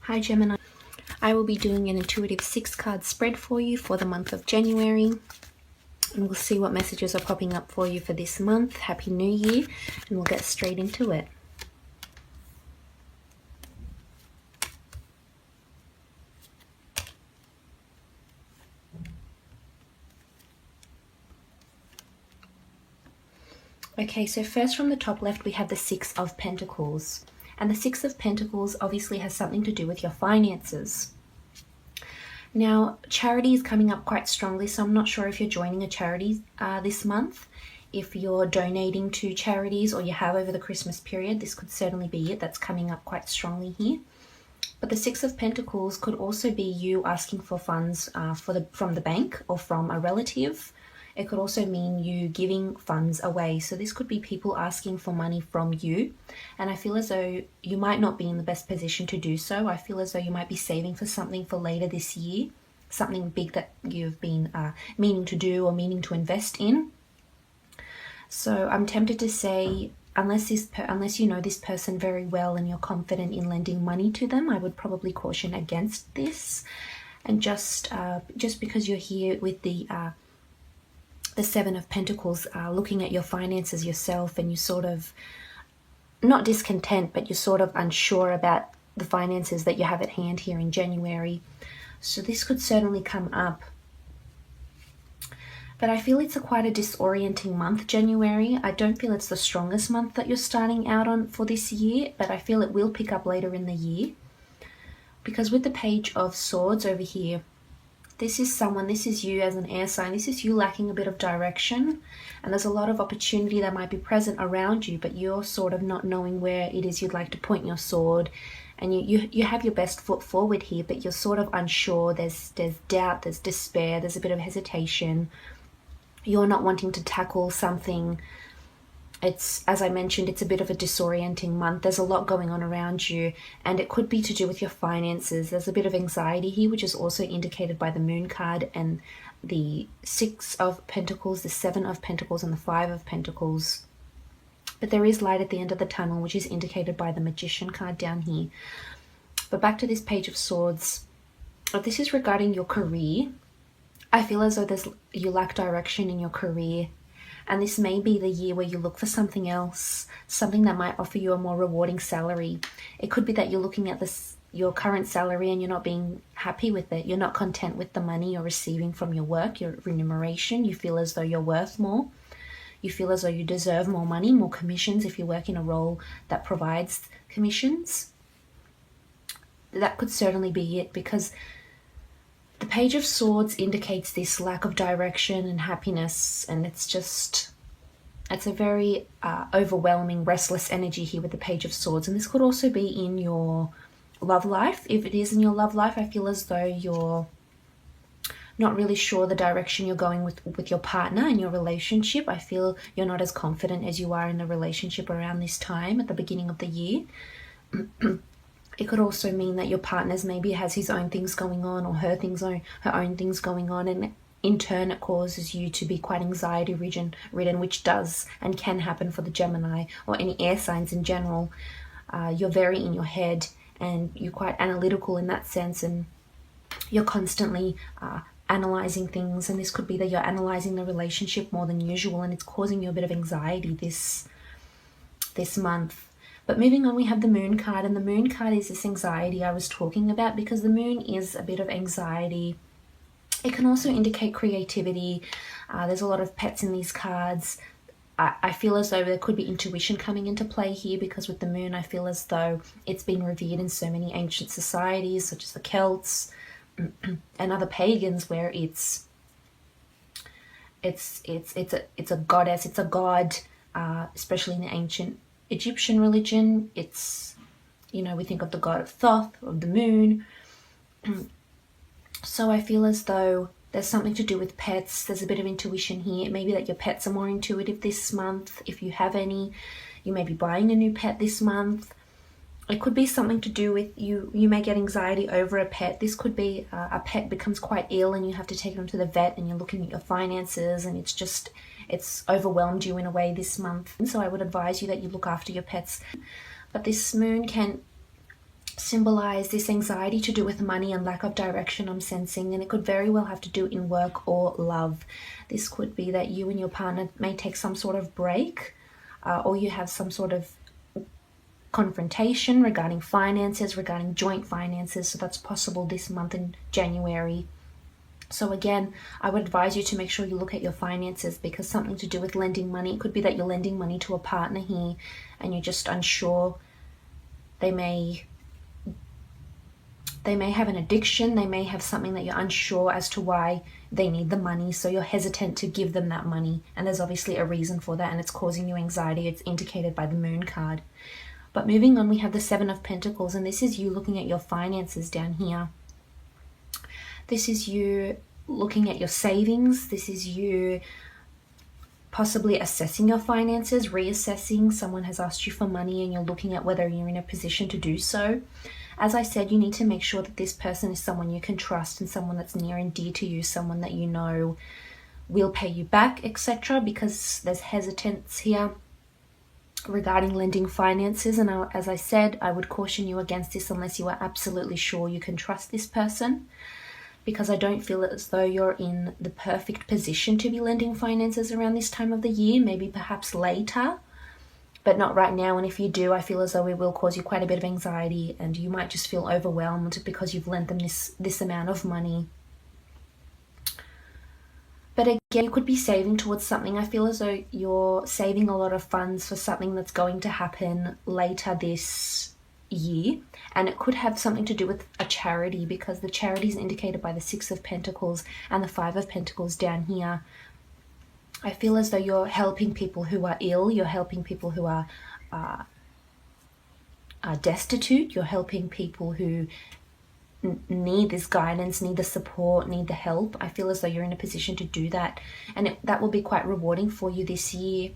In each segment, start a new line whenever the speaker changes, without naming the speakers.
Hi Gemini, I will be doing an intuitive 6-card spread for you for the month of January, and we'll see what messages are popping up for you for this month. Happy New Year, and we'll get straight into it. Okay, so first from the top left we have the 6 of Pentacles, and the 6 of Pentacles obviously has something to do with your finances. Now, charity is coming up quite strongly, so I'm not sure if you're joining a charity this month. If you're donating to charities or you have over the Christmas period, this could certainly be it. That's coming up quite strongly here. But the 6 of Pentacles could also be you asking for funds from the bank or from a relative. It could also mean you giving funds away. So this could be people asking for money from you. And I feel as though you might not be in the best position to do so. I feel as though you might be saving for something for later this year. Something big that you've been meaning to do or meaning to invest in. So I'm tempted to say, unless you know this person very well and you're confident in lending money to them, I would probably caution against this. And just because you're here with the 7 of Pentacles, looking at your finances yourself, and you're sort of not discontent, but you're sort of unsure about the finances that you have at hand here in January. So this could certainly come up. But I feel it's quite a disorienting month, January. I don't feel it's the strongest month that you're starting out on for this year, but I feel it will pick up later in the year. Because with the Page of Swords over here, this is you as an air sign. This is you lacking a bit of direction, and there's a lot of opportunity that might be present around you, but you're sort of not knowing where it is you'd like to point your sword. And you have your best foot forward here, but you're sort of unsure. There's doubt, there's despair, there's a bit of hesitation. You're not wanting to tackle something. It's, as I mentioned, it's a bit of a disorienting month. There's a lot going on around you, and it could be to do with your finances. There's a bit of anxiety here, which is also indicated by the Moon card and the 6 of Pentacles, the 7 of Pentacles, and the 5 of Pentacles. But there is light at the end of the tunnel, which is indicated by the Magician card down here. But back to this Page of Swords. This is regarding your career. I feel as though you lack direction in your career. And this may be the year where you look for something else, something that might offer you a more rewarding salary. It could be that you're looking at your current salary and you're not being happy with it. You're not content with the money you're receiving from your work, your remuneration. You feel as though you're worth more. You feel as though you deserve more money, more commissions if you work in a role that provides commissions. That could certainly be it, because the Page of Swords indicates this lack of direction and happiness, and it's a very overwhelming, restless energy here with the Page of Swords. And this could also be in your love life. If it is in your love life, I feel as though you're not really sure the direction you're going with your partner and your relationship. I feel you're not as confident as you are in the relationship around this time at the beginning of the year. It could also mean that your partner's maybe has his own things going on, or her own things going on, and in turn it causes you to be quite anxiety ridden, which does and can happen for the Gemini or any air signs in general. You're very in your head, and you're quite analytical in that sense, and you're constantly analyzing things, and this could be that you're analyzing the relationship more than usual, and it's causing you a bit of anxiety this month. But moving on, we have the Moon card, and the Moon card is this anxiety I was talking about, because the Moon is a bit of anxiety. It can also indicate creativity. There's a lot of pets in these cards. I feel as though there could be intuition coming into play here, because with the Moon, I feel as though it's been revered in so many ancient societies, such as the Celts and other pagans, where it's a goddess, it's a god, especially in the ancient Egyptian religion. It's, we think of the god of Thoth, of the moon. So I feel as though there's something to do with pets. There's a bit of intuition here. It may be that your pets are more intuitive this month. If you have any, you may be buying a new pet this month. It could be something to do with you may get anxiety over a pet. This could be a pet becomes quite ill and you have to take them to the vet, and you're looking at your finances, and it's overwhelmed you in a way this month. And so I would advise you that you look after your pets. But this Moon can symbolize this anxiety to do with money and lack of direction I'm sensing, and it could very well have to do in work or love. This could be that you and your partner may take some sort of break, or you have some sort of confrontation regarding finances, regarding joint finances. So that's possible this month in January. So again, I would advise you to make sure you look at your finances, because something to do with lending money. It could be that you're lending money to a partner here and you're just unsure. They may have an addiction. They may have something that you're unsure as to why they need the money. So you're hesitant to give them that money. And there's obviously a reason for that, and it's causing you anxiety. It's indicated by the Moon card. But moving on, we have the Seven of Pentacles, and this is you looking at your finances down here. This is you looking at your savings. This is you possibly assessing your finances, reassessing. Someone has asked you for money and you're looking at whether you're in a position to do so. As I said, you need to make sure that this person is someone you can trust and someone that's near and dear to you, someone that you know will pay you back, etc., because there's hesitance here regarding lending finances. And as I said, I would caution you against this unless you are absolutely sure you can trust this person, because I don't feel as though you're in the perfect position to be lending finances around this time of the year. Maybe perhaps later, but not right now. And if you do, I feel as though it will cause you quite a bit of anxiety, and you might just feel overwhelmed because you've lent them this amount of money. But again, you could be saving towards something. I feel as though you're saving a lot of funds for something that's going to happen later this year. And it could have something to do with a charity, because the charity is indicated by the Six of Pentacles and the Five of Pentacles down here. I feel as though you're helping people who are ill. You're helping people who are destitute. You're helping people who need this guidance, need the support, need the help. I feel as though you're in a position to do that, and that will be quite rewarding for you this year.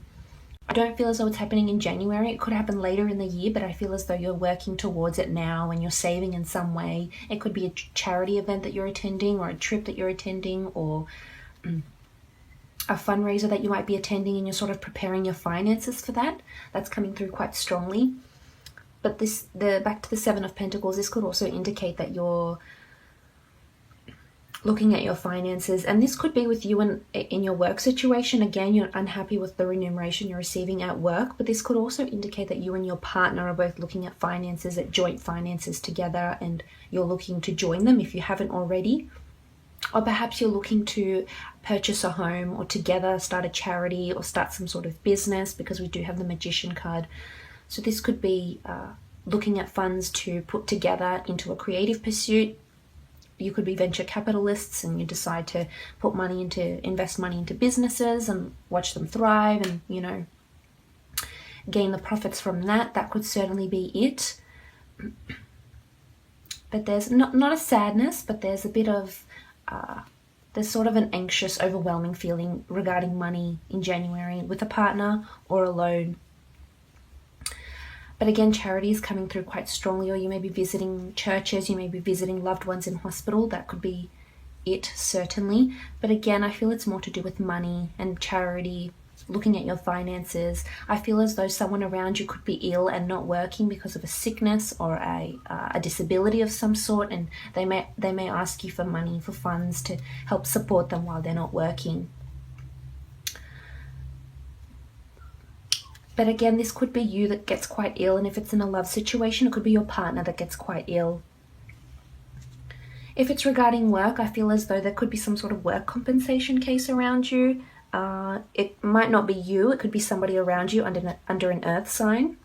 I don't feel as though it's happening in January. It could happen later in the year, but I feel as though you're working towards it now and you're saving in some way. It could be a charity event that you're attending, or a trip that you're attending, or a fundraiser that you might be attending, and you're sort of preparing your finances for that. That's coming through quite strongly. But back to the Seven of Pentacles, this could also indicate that you're looking at your finances, and this could be with you in your work situation. Again, you're unhappy with the remuneration you're receiving at work, but this could also indicate that you and your partner are both looking at finances, at joint finances together, and you're looking to join them if you haven't already. Or perhaps you're looking to purchase a home, or together start a charity, or start some sort of business, because we do have the Magician card. So this could be looking at funds to put together into a creative pursuit. You could be venture capitalists and you decide to invest money into businesses and watch them thrive and, gain the profits from that. That could certainly be it. But there's not a sadness, but there's a bit of, there's sort of an anxious, overwhelming feeling regarding money in January with a partner or alone. But again, charity is coming through quite strongly, or you may be visiting churches, you may be visiting loved ones in hospital. That could be it, certainly. But again, I feel it's more to do with money and charity, looking at your finances. I feel as though someone around you could be ill and not working because of a sickness or a disability of some sort, and they may ask you for money, for funds to help support them while they're not working. But again, this could be you that gets quite ill, and if it's in a love situation, it could be your partner that gets quite ill. If it's regarding work, I feel as though there could be some sort of work compensation case around you. It might not be you, it could be somebody around you under an earth sign.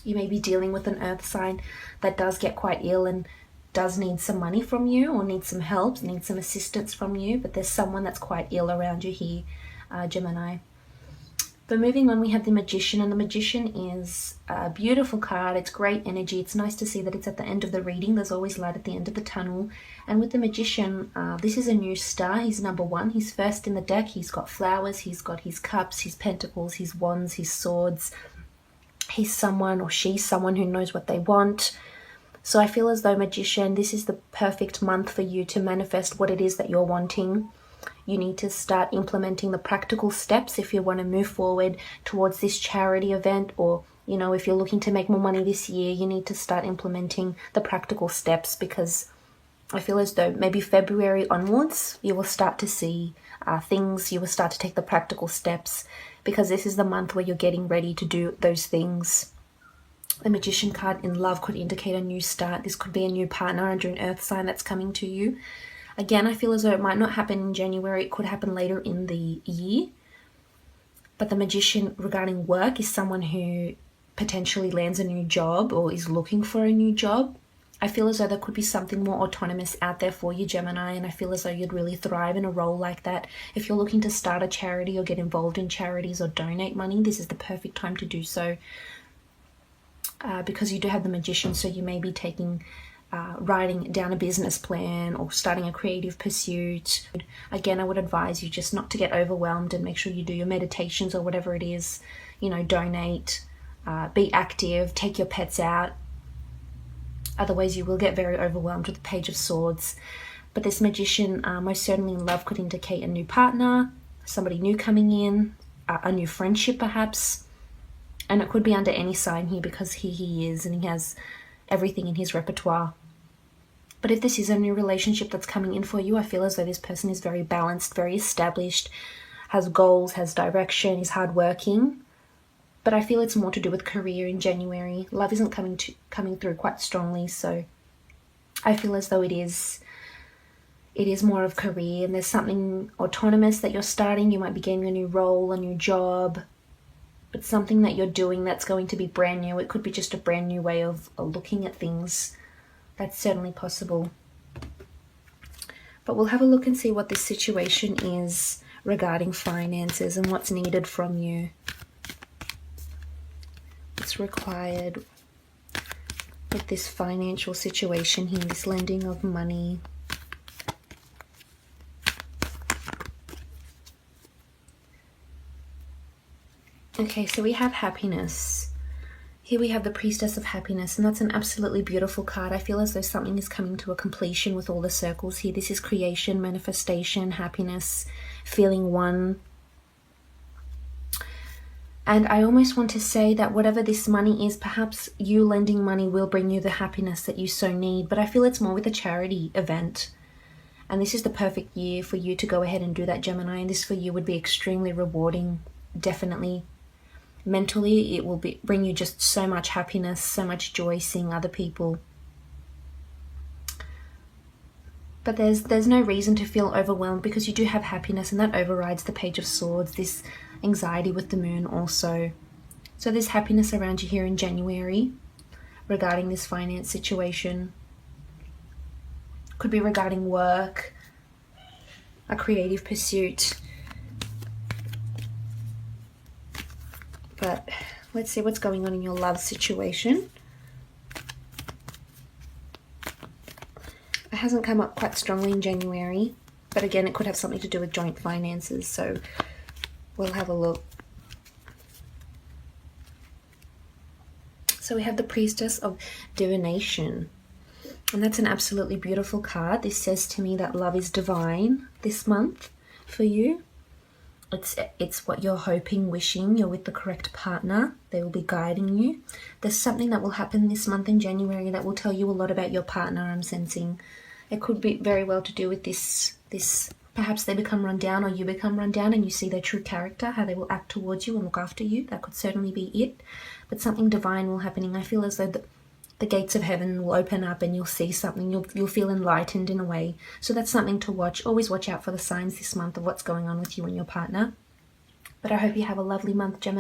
You may be dealing with an earth sign that does get quite ill and does need some money from you, or needs some help, needs some assistance from you, but there's someone that's quite ill around you here, Gemini. But moving on, we have the Magician, and the Magician is a beautiful card. It's great energy. It's nice to see that it's at the end of the reading. There's always light at the end of the tunnel. And with the Magician, this is a new star. He's number 1. He's first in the deck. He's got flowers. He's got his cups, his pentacles, his wands, his swords. He's someone, or she's someone, who knows what they want. So I feel as though, Magician, this is the perfect month for you to manifest what it is that you're wanting. You need to start implementing the practical steps if you want to move forward towards this charity event, or You know, if you're looking to make more money this year, you need to start implementing the practical steps, because I feel as though maybe February onwards, you will start to see things, you will start to take the practical steps, because this is the month where you're getting ready to do those things. The Magician card in love could indicate a new start. This could be a new partner under an earth sign that's coming to you. Again, I feel as though it might not happen in January. It could happen later in the year. But the Magician regarding work is someone who potentially lands a new job or is looking for a new job. I feel as though there could be something more autonomous out there for you, Gemini, and I feel as though you'd really thrive in a role like that. If you're looking to start a charity or get involved in charities or donate money, this is the perfect time to do so, because you do have the Magician, so you may be writing down a business plan or starting a creative pursuit. Again, I would advise you just not to get overwhelmed, and make sure you do your meditations or whatever it is, you know, donate, be active, take your pets out. Otherwise, you will get very overwhelmed with the Page of Swords. But this Magician, most certainly in love, could indicate a new partner, somebody new coming in, a new friendship perhaps. And it could be under any sign here, because he is, and he has everything in his repertoire. But if this is a new relationship that's coming in for you, I feel as though this person is very balanced, very established, has goals, has direction, is hardworking. But I feel it's more to do with career in January. Love isn't coming through quite strongly, so I feel as though it is more of career, and there's something autonomous that you're starting. You might be getting a new role, a new job, but something that you're doing that's going to be brand new. It could be just a brand new way of looking at things. That's certainly possible. But we'll have a look and see what this situation is regarding finances and what's needed from you. What's required with this financial situation here, this lending of money. Okay, so we have happiness. Here we have the Priestess of Happiness, and that's an absolutely beautiful card. I feel as though something is coming to a completion with all the circles here. This is creation, manifestation, happiness, feeling one. And I almost want to say that whatever this money is, perhaps you lending money will bring you the happiness that you so need. But I feel it's more with a charity event. And this is the perfect year for you to go ahead and do that, Gemini. And this for you would be extremely rewarding, definitely. Mentally, it will bring you just so much happiness, so much joy seeing other people. But there's no reason to feel overwhelmed, because you do have happiness, and that overrides the Page of Swords, this anxiety with the moon also. So there's happiness around you here in January regarding this finance situation. Could be regarding work, a creative pursuit. But let's see what's going on in your love situation. It hasn't come up quite strongly in January, but again, it could have something to do with joint finances, so we'll have a look. So we have the Priestess of Divination, and that's an absolutely beautiful card. This says to me that love is divine this month for you. It's what you're hoping, wishing. You're with the correct partner. They will be guiding you. There's something that will happen this month in January that will tell you a lot about your partner, I'm sensing. It could be very well to do with this. Perhaps they become run down, or you become run down, and you see their true character, how they will act towards you and look after you. That could certainly be it. But something divine will happen. I feel as though the gates of heaven will open up, and you'll see something. You'll feel enlightened in a way. So that's something to watch. Always watch out for the signs this month of what's going on with you and your partner. But I hope you have a lovely month, Gemini.